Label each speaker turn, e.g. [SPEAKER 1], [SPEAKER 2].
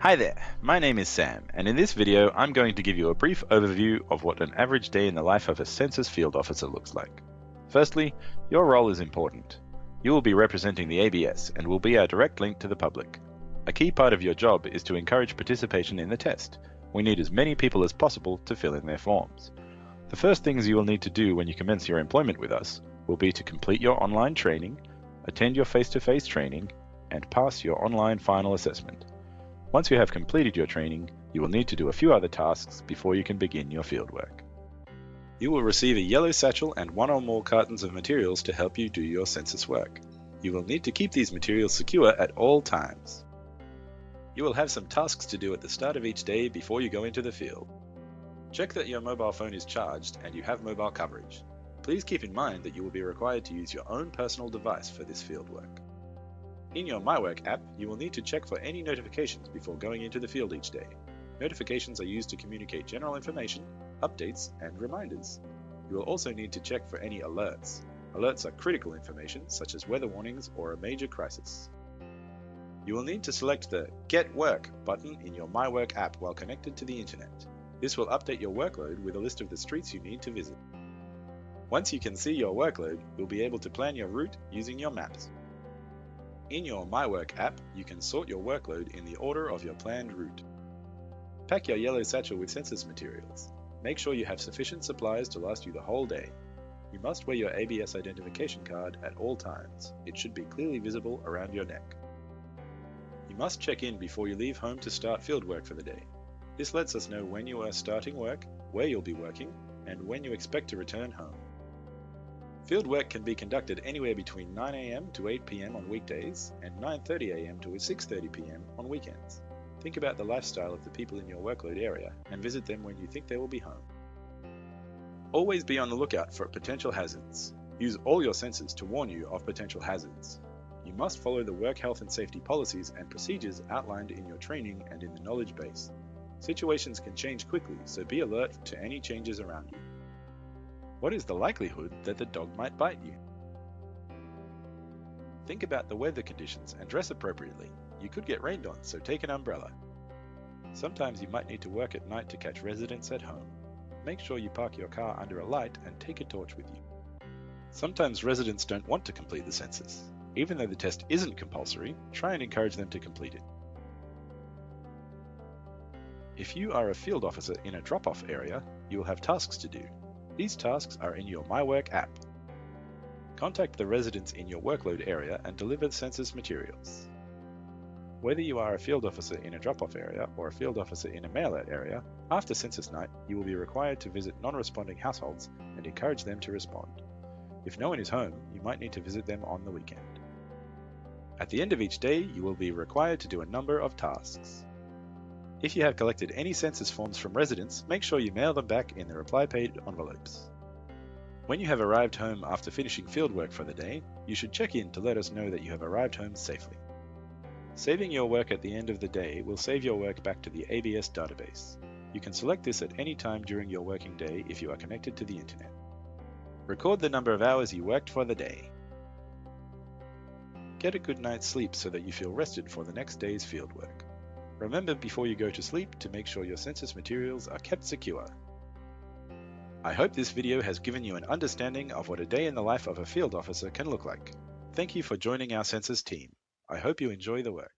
[SPEAKER 1] Hi there, my name is Sam, and in this video I'm going to give you a brief overview of what an average day in the life of a census field officer looks like. Firstly, your role is important. You will be representing the ABS and will be our direct link to the public. A key part of your job is to encourage participation in the test. We need as many people as possible to fill in their forms. The first things you will need to do when you commence your employment with us will be to complete your online training, attend your face-to-face training, and pass your online final assessment. Once you have completed your training, you will need to do a few other tasks before you can begin your fieldwork. You will receive a yellow satchel and one or more cartons of materials to help you do your census work. You will need to keep these materials secure at all times. You will have some tasks to do at the start of each day before you go into the field. Check that your mobile phone is charged and you have mobile coverage. Please keep in mind that you will be required to use your own personal device for this fieldwork. In your MyWork app, you will need to check for any notifications before going into the field each day. Notifications are used to communicate general information, updates, and reminders. You will also need to check for any alerts. Alerts are critical information, such as weather warnings or a major crisis. You will need to select the Get Work button in your MyWork app while connected to the internet. This will update your workload with a list of the streets you need to visit. Once you can see your workload, you'll be able to plan your route using your maps. In your MyWork app, you can sort your workload in the order of your planned route. Pack your yellow satchel with census materials. Make sure you have sufficient supplies to last you the whole day. You must wear your ABS identification card at all times. It should be clearly visible around your neck. You must check in before you leave home to start fieldwork for the day. This lets us know when you are starting work, where you'll be working, and when you expect to return home. Fieldwork can be conducted anywhere between 9 a.m. to 8 p.m. on weekdays and 9:30 a.m. to 6:30 p.m. on weekends. Think about the lifestyle of the people in your workload area and visit them when you think they will be home. Always be on the lookout for potential hazards. Use all your senses to warn you of potential hazards. You must follow the work health and safety policies and procedures outlined in your training and in the knowledge base. Situations can change quickly, so be alert to any changes around you. What is the likelihood that the dog might bite you? Think about the weather conditions and dress appropriately. You could get rained on, so take an umbrella. Sometimes you might need to work at night to catch residents at home. Make sure you park your car under a light and take a torch with you. Sometimes residents don't want to complete the census. Even though the test isn't compulsory, try and encourage them to complete it. If you are a field officer in a drop-off area, you will have tasks to do. These tasks are in your MyWork app. Contact the residents in your workload area and deliver census materials. Whether you are a field officer in a drop-off area or a field officer in a mail-out area, after census night, you will be required to visit non-responding households and encourage them to respond. If no one is home, you might need to visit them on the weekend. At the end of each day, you will be required to do a number of tasks. If you have collected any census forms from residents, make sure you mail them back in the reply-paid envelopes. When you have arrived home after finishing fieldwork for the day, you should check in to let us know that you have arrived home safely. Saving your work at the end of the day will save your work back to the ABS database. You can select this at any time during your working day if you are connected to the internet. Record the number of hours you worked for the day. Get a good night's sleep so that you feel rested for the next day's fieldwork. Remember before you go to sleep to make sure your census materials are kept secure. I hope this video has given you an understanding of what a day in the life of a field officer can look like. Thank you for joining our census team. I hope you enjoy the work.